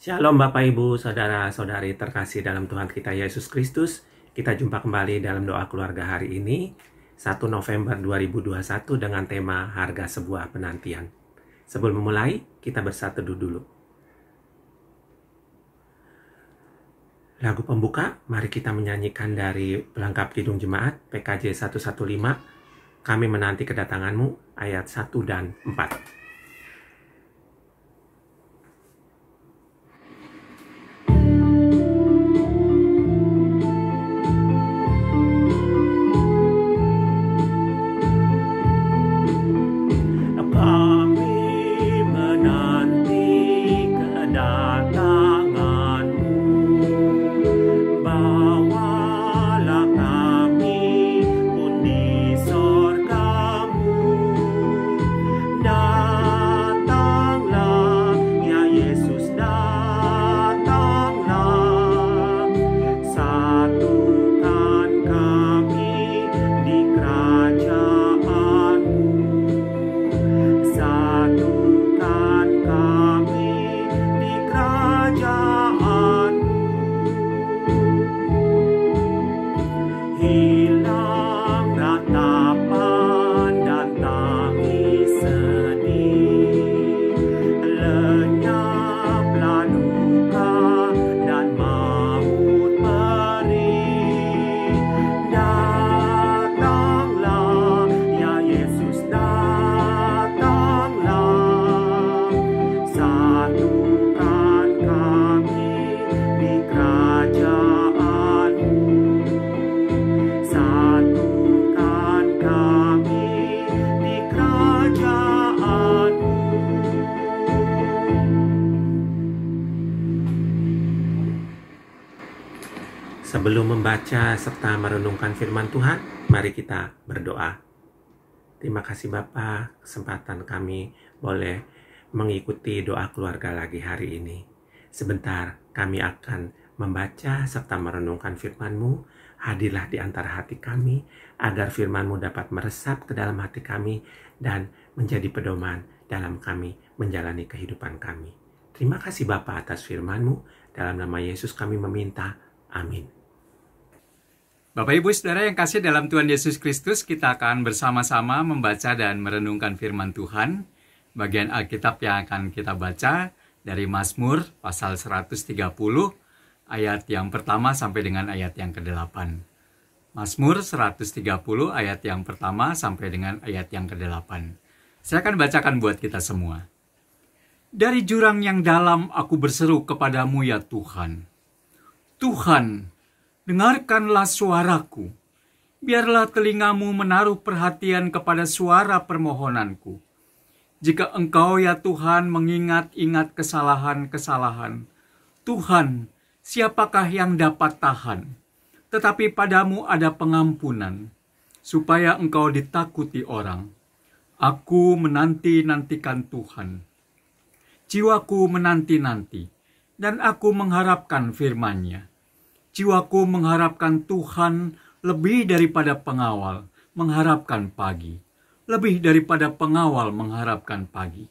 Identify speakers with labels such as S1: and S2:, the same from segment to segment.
S1: Shalom Bapak Ibu, Saudara-saudari terkasih dalam Tuhan kita Yesus Kristus. Kita jumpa kembali dalam doa keluarga hari ini, 1 November 2021 dengan tema Harga Sebuah Penantian. Sebelum memulai, kita berseteduh dulu. Lagu pembuka, mari kita menyanyikan dari pelengkap Kidung Jemaat PKJ 115, Kami Menanti Kedatanganmu, ayat 1 dan 4. Sebelum membaca serta merenungkan firman Tuhan, mari kita berdoa. Terima kasih Bapa, kesempatan kami boleh mengikuti doa keluarga lagi hari ini. Sebentar kami akan membaca serta merenungkan firman-Mu. Hadirlah di antara hati kami, agar firman-Mu dapat meresap ke dalam hati kami dan menjadi pedoman dalam kami menjalani kehidupan kami. Terima kasih Bapa atas firman-Mu. Dalam nama Yesus kami meminta. Amin.
S2: Bapak Ibu Saudara yang kasih dalam Tuhan Yesus Kristus, kita akan bersama-sama membaca dan merenungkan firman Tuhan. Bagian Alkitab yang akan kita baca dari Mazmur pasal 130 ayat yang pertama sampai dengan ayat yang ke-8. Mazmur 130 ayat yang pertama sampai dengan ayat yang ke-8. Saya akan bacakan buat kita semua. Dari jurang yang dalam aku berseru kepadamu ya Tuhan. Tuhan, dengarkanlah suaraku, biarlah telingamu menaruh perhatian kepada suara permohonanku. Jika engkau ya Tuhan mengingat-ingat kesalahan-kesalahan, Tuhan, siapakah yang dapat tahan? Tetapi padamu ada pengampunan, supaya engkau ditakuti orang. Aku menanti-nantikan Tuhan. Jiwaku menanti-nanti, dan aku mengharapkan firman-Nya. Jiwaku mengharapkan Tuhan lebih daripada pengawal mengharapkan pagi. Lebih daripada pengawal mengharapkan pagi.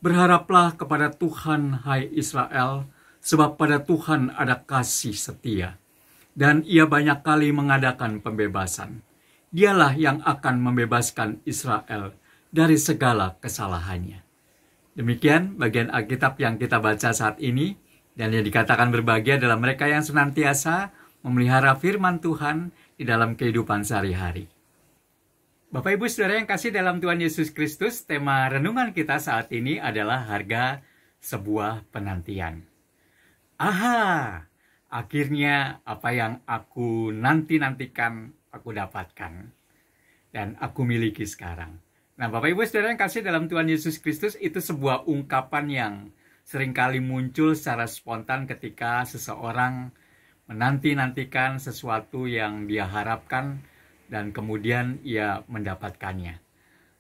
S2: Berharaplah kepada Tuhan, hai Israel, sebab pada Tuhan ada kasih setia. Dan Ia banyak kali mengadakan pembebasan. Dialah yang akan membebaskan Israel dari segala kesalahannya. Demikian bagian Alkitab yang kita baca saat ini. Dan yang dikatakan berbahagia adalah mereka yang senantiasa memelihara firman Tuhan di dalam kehidupan sehari-hari. Bapak Ibu Saudara yang kasih dalam Tuhan Yesus Kristus, tema renungan kita saat ini adalah harga sebuah penantian. Aha, akhirnya apa yang aku nanti-nantikan aku dapatkan dan aku miliki sekarang. Nah Bapak Ibu Saudara yang kasih dalam Tuhan Yesus Kristus, itu sebuah ungkapan yang seringkali muncul secara spontan ketika seseorang menanti-nantikan sesuatu yang dia harapkan dan kemudian ia mendapatkannya.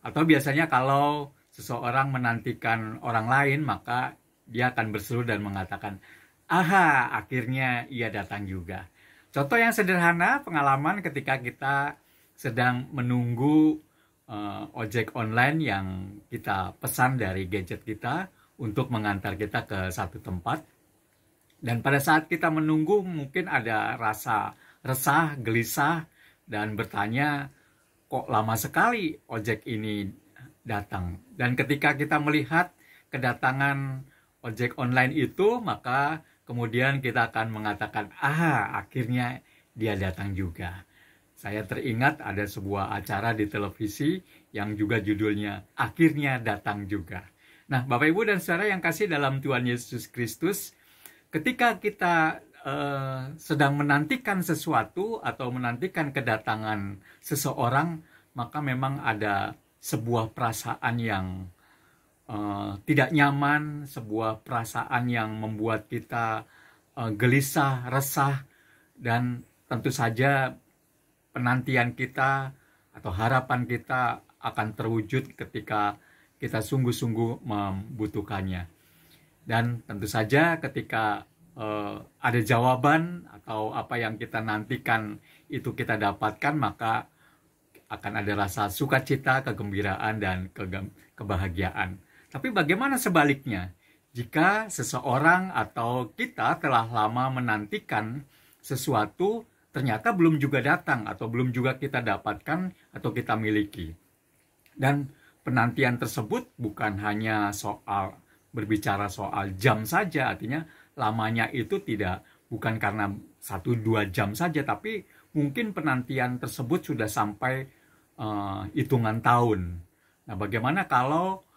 S2: Atau biasanya kalau seseorang menantikan orang lain, maka dia akan berseru dan mengatakan, aha, akhirnya ia datang juga. Contoh yang sederhana, pengalaman ketika kita sedang menunggu ojek online yang kita pesan dari gadget kita untuk mengantar kita ke satu tempat. Dan pada saat kita menunggu mungkin ada rasa resah, gelisah, dan bertanya, kok lama sekali ojek ini datang. Dan ketika kita melihat kedatangan ojek online itu, maka kemudian kita akan mengatakan, akhirnya dia datang juga. Saya teringat ada sebuah acara di televisi yang juga judulnya Akhirnya Datang Juga. Nah, Bapak Ibu dan Saudara yang kasih dalam Tuhan Yesus Kristus, ketika kita sedang menantikan sesuatu atau menantikan kedatangan seseorang, maka memang ada sebuah perasaan yang tidak nyaman, sebuah perasaan yang membuat kita gelisah, resah, dan tentu saja penantian kita atau harapan kita akan terwujud ketika kita sungguh-sungguh membutuhkannya. Dan tentu saja ketika ada jawaban atau apa yang kita nantikan itu kita dapatkan, maka akan ada rasa sukacita, kegembiraan, dan kebahagiaan. Tapi bagaimana sebaliknya? Jika seseorang atau kita telah lama menantikan sesuatu, ternyata belum juga datang atau belum juga kita dapatkan atau kita miliki. Dan penantian tersebut bukan hanya berbicara soal jam saja, artinya lamanya itu bukan karena 1-2 jam saja, tapi mungkin penantian tersebut sudah sampai hitungan tahun. Nah, bagaimana kalau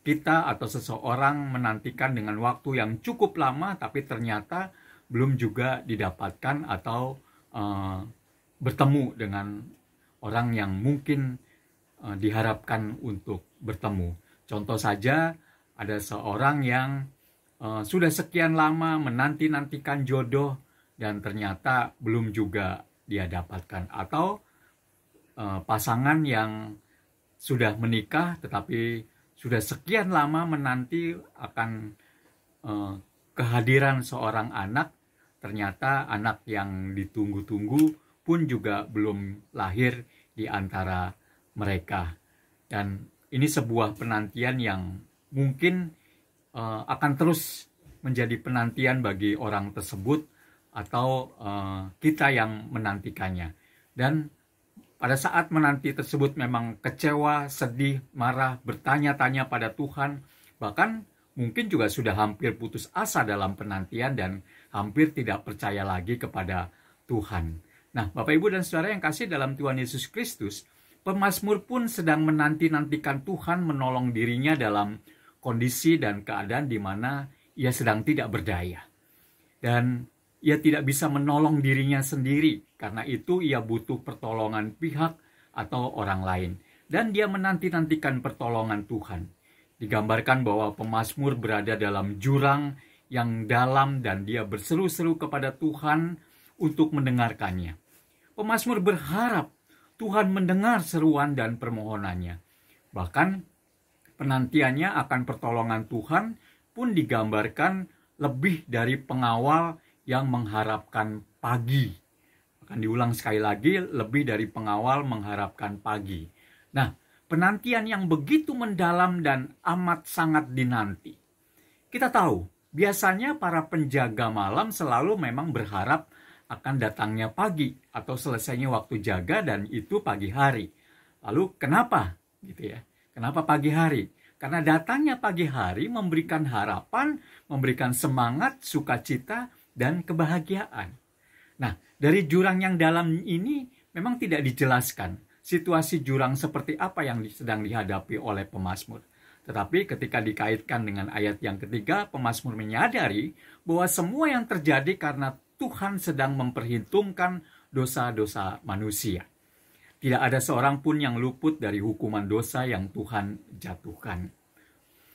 S2: kita atau seseorang menantikan dengan waktu yang cukup lama, tapi ternyata belum juga didapatkan atau bertemu dengan orang yang mungkin diharapkan untuk bertemu. Contoh saja, ada seorang yang sudah sekian lama menanti-nantikan jodoh dan ternyata belum juga dia dapatkan. Atau pasangan yang sudah menikah tetapi sudah sekian lama menanti akan kehadiran seorang anak, ternyata anak yang ditunggu-tunggu pun juga belum lahir di antara mereka. Dan ini sebuah penantian yang mungkin akan terus menjadi penantian bagi orang tersebut atau kita yang menantikannya. Dan pada saat menanti tersebut memang kecewa, sedih, marah, bertanya-tanya pada Tuhan, bahkan mungkin juga sudah hampir putus asa dalam penantian dan hampir tidak percaya lagi kepada Tuhan. Nah, Bapak Ibu dan Saudara yang kasih dalam Tuhan Yesus Kristus, pemazmur pun sedang menanti-nantikan Tuhan menolong dirinya dalam kondisi dan keadaan di mana ia sedang tidak berdaya. Dan ia tidak bisa menolong dirinya sendiri, karena itu ia butuh pertolongan pihak atau orang lain. Dan dia menanti-nantikan pertolongan Tuhan. Digambarkan bahwa pemazmur berada dalam jurang yang dalam dan dia berseru-seru kepada Tuhan untuk mendengarkannya. Pemazmur berharap Tuhan mendengar seruan dan permohonannya. Bahkan penantiannya akan pertolongan Tuhan pun digambarkan lebih dari pengawal yang mengharapkan pagi. Akan diulang sekali lagi, lebih dari pengawal mengharapkan pagi. Nah, penantian yang begitu mendalam dan amat sangat dinanti. Kita tahu, biasanya para penjaga malam selalu memang berharap akan datangnya pagi atau selesainya waktu jaga, dan itu pagi hari. Lalu kenapa? Gitu ya. Kenapa pagi hari? Karena datangnya pagi hari memberikan harapan, memberikan semangat, sukacita, dan kebahagiaan. Nah, dari jurang yang dalam ini memang tidak dijelaskan situasi jurang seperti apa yang sedang dihadapi oleh pemazmur. Tetapi ketika dikaitkan dengan ayat yang ketiga, pemazmur menyadari bahwa semua yang terjadi karena Tuhan sedang memperhitungkan dosa-dosa manusia. Tidak ada seorang pun yang luput dari hukuman dosa yang Tuhan jatuhkan.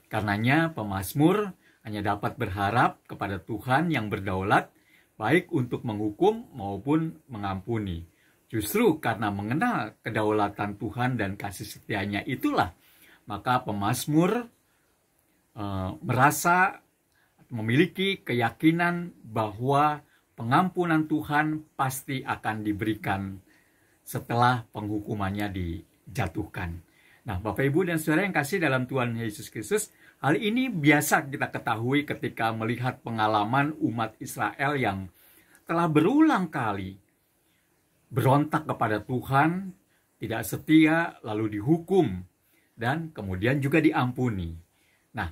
S2: Karenanya pemazmur hanya dapat berharap kepada Tuhan yang berdaulat, baik untuk menghukum maupun mengampuni. Justru karena mengenal kedaulatan Tuhan dan kasih setianya itulah, maka pemazmur merasa memiliki keyakinan bahwa pengampunan Tuhan pasti akan diberikan setelah penghukumannya dijatuhkan. Nah, Bapak Ibu dan Saudara yang kasih dalam Tuhan Yesus Kristus, Hal ini biasa kita ketahui ketika melihat pengalaman umat Israel yang telah berulang kali berontak kepada Tuhan, tidak setia, lalu dihukum, dan kemudian juga diampuni. Nah,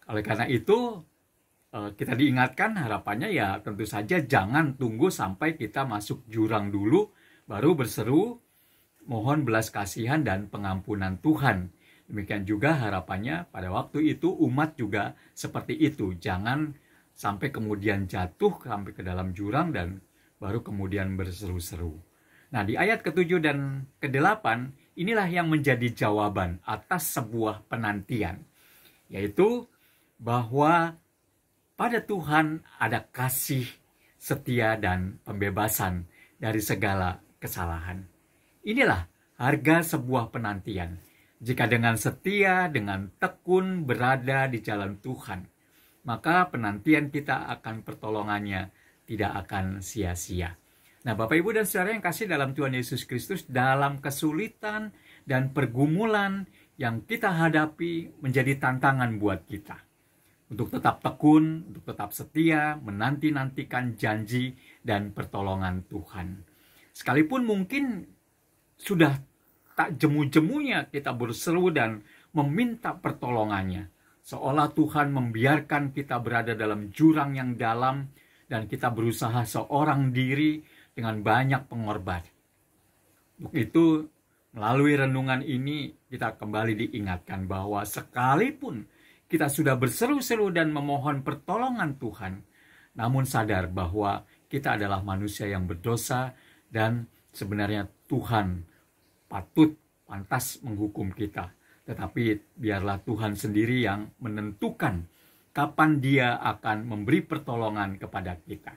S2: oleh karena itu, kita diingatkan harapannya ya tentu saja jangan tunggu sampai kita masuk jurang dulu, baru berseru mohon belas kasihan dan pengampunan Tuhan. Demikian juga harapannya pada waktu itu umat juga seperti itu. Jangan sampai kemudian jatuh sampai ke dalam jurang dan baru kemudian berseru-seru. Nah, di ayat ke-7 dan ke-8, inilah yang menjadi jawaban atas sebuah penantian. Yaitu bahwa pada Tuhan ada kasih, setia, dan pembebasan dari segala kesalahan. Inilah harga sebuah penantian. Jika dengan setia, dengan tekun berada di jalan Tuhan, maka penantian kita akan pertolongannya tidak akan sia-sia. Nah, Bapak, Ibu, dan Saudara yang kasih dalam Tuhan Yesus Kristus, dalam kesulitan dan pergumulan yang kita hadapi menjadi tantangan buat kita. Untuk tetap tekun, untuk tetap setia, menanti-nantikan janji dan pertolongan Tuhan. Sekalipun mungkin sudah tak jemu-jemunya kita berseru dan meminta pertolongannya. Seolah Tuhan membiarkan kita berada dalam jurang yang dalam dan kita berusaha seorang diri dengan banyak pengorbanan. Untuk itu, melalui renungan ini kita kembali diingatkan bahwa sekalipun kita sudah berseru-seru dan memohon pertolongan Tuhan, namun sadar bahwa kita adalah manusia yang berdosa dan sebenarnya Tuhan pantas menghukum kita. Tetapi biarlah Tuhan sendiri yang menentukan kapan Dia akan memberi pertolongan kepada kita.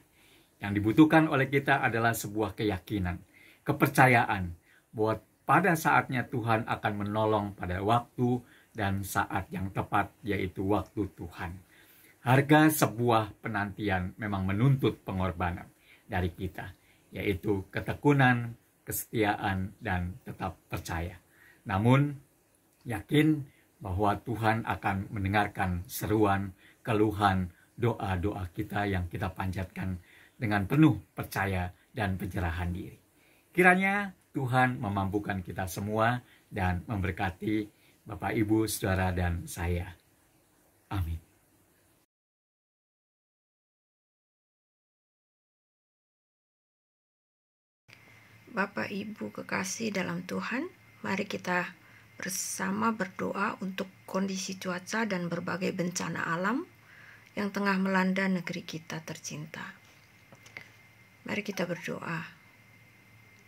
S2: Yang dibutuhkan oleh kita adalah sebuah keyakinan, kepercayaan bahwa pada saatnya Tuhan akan menolong pada waktu dan saat yang tepat, yaitu waktu Tuhan. Harga sebuah penantian memang menuntut pengorbanan dari kita, yaitu ketekunan, kesetiaan, dan tetap percaya. Namun, yakin bahwa Tuhan akan mendengarkan seruan, keluhan, doa-doa kita yang kita panjatkan dengan penuh percaya dan penyerahan diri. Kiranya Tuhan memampukan kita semua dan memberkati Bapak, Ibu, Saudara, dan saya. Amin.
S3: Bapak, Ibu kekasih dalam Tuhan, mari kita bersama berdoa untuk kondisi cuaca dan berbagai bencana alam yang tengah melanda negeri kita tercinta. Mari kita berdoa.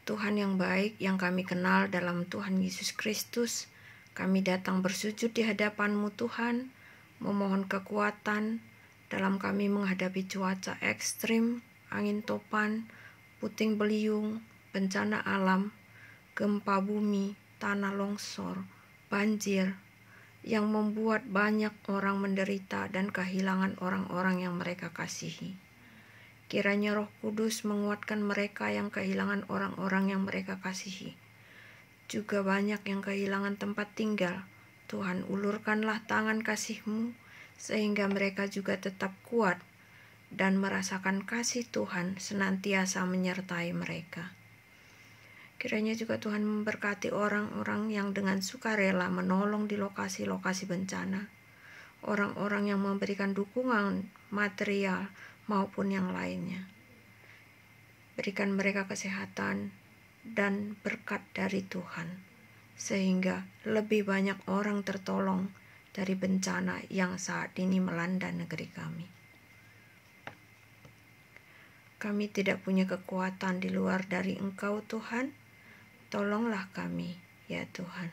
S3: Tuhan yang baik yang kami kenal dalam Tuhan Yesus Kristus, kami datang bersujud di hadapan-Mu Tuhan, memohon kekuatan dalam kami menghadapi cuaca ekstrim, angin topan, puting beliung, bencana alam, gempa bumi, tanah longsor, banjir, yang membuat banyak orang menderita dan kehilangan orang-orang yang mereka kasihi. Kiranya Roh Kudus menguatkan mereka yang kehilangan orang-orang yang mereka kasihi. Juga banyak yang kehilangan tempat tinggal. Tuhan, ulurkanlah tangan kasih-Mu sehingga mereka juga tetap kuat dan merasakan kasih Tuhan senantiasa menyertai mereka. Kiranya juga Tuhan memberkati orang-orang yang dengan sukarela menolong di lokasi-lokasi bencana. Orang-orang yang memberikan dukungan material maupun yang lainnya. Berikan mereka kesehatan dan berkat dari Tuhan, sehingga lebih banyak orang tertolong dari bencana yang saat ini melanda negeri kami. Kami tidak punya kekuatan di luar dari Engkau, Tuhan. Tolonglah kami, ya Tuhan.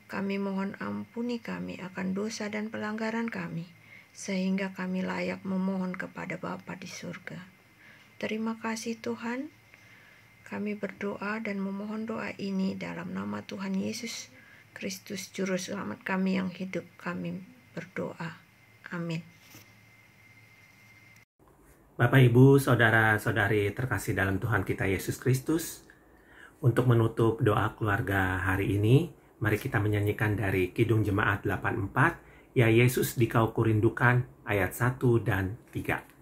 S3: Kami mohon ampuni kami akan dosa dan pelanggaran kami, sehingga kami layak memohon kepada Bapa di surga. Terima kasih Tuhan. Kami berdoa dan memohon doa ini dalam nama Tuhan Yesus Kristus, Juru Selamat kami yang hidup. Kami berdoa. Amin.
S1: Bapak, Ibu, Saudara-saudari terkasih dalam Tuhan kita Yesus Kristus, untuk menutup doa keluarga hari ini, mari kita menyanyikan dari Kidung Jemaat 84 Ya Yesus, Dikau kurindukan, ayat 1 dan 3.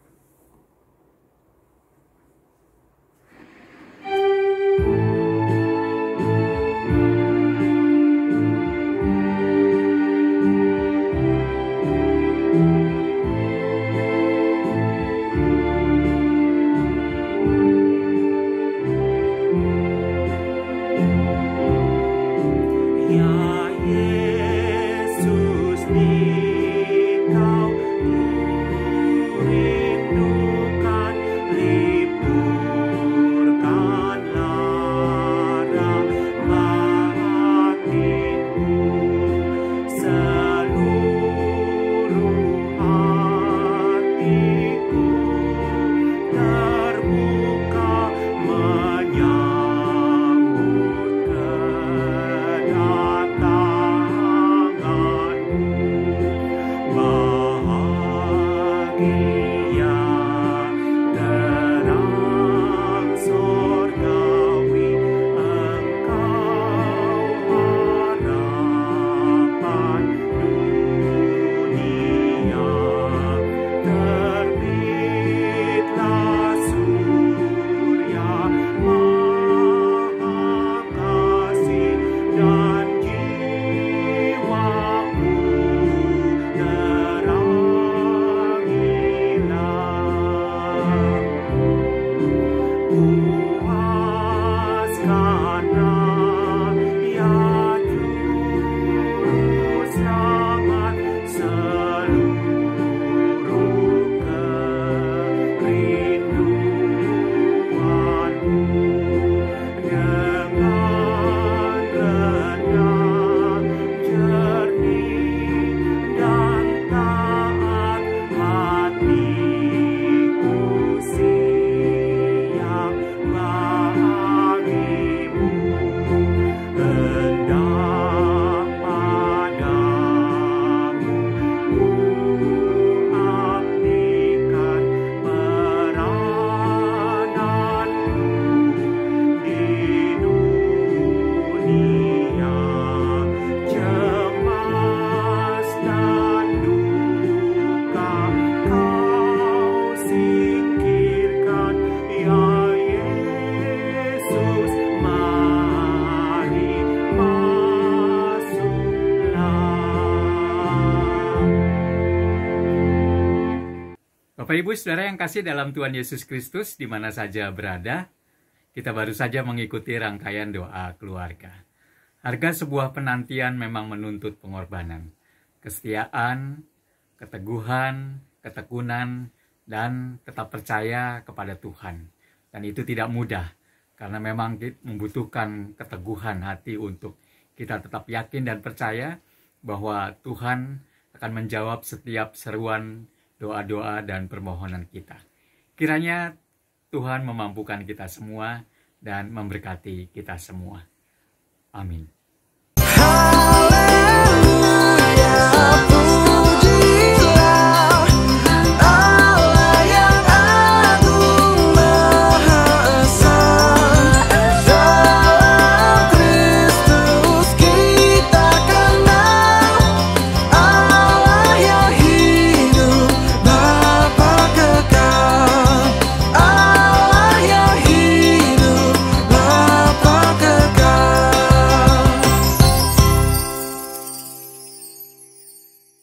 S2: Bapak Ibu Saudara yang kasih dalam Tuhan Yesus Kristus, di mana saja berada, kita baru saja mengikuti rangkaian doa keluarga. Harga sebuah penantian memang menuntut pengorbanan, kesetiaan, keteguhan, ketekunan, dan tetap percaya kepada Tuhan. Dan itu tidak mudah, karena memang membutuhkan keteguhan hati untuk kita tetap yakin dan percaya bahwa Tuhan akan menjawab setiap seruan doa-doa dan permohonan kita. Kiranya Tuhan memampukan kita semua dan memberkati kita semua. Amin.
S4: Haleluya.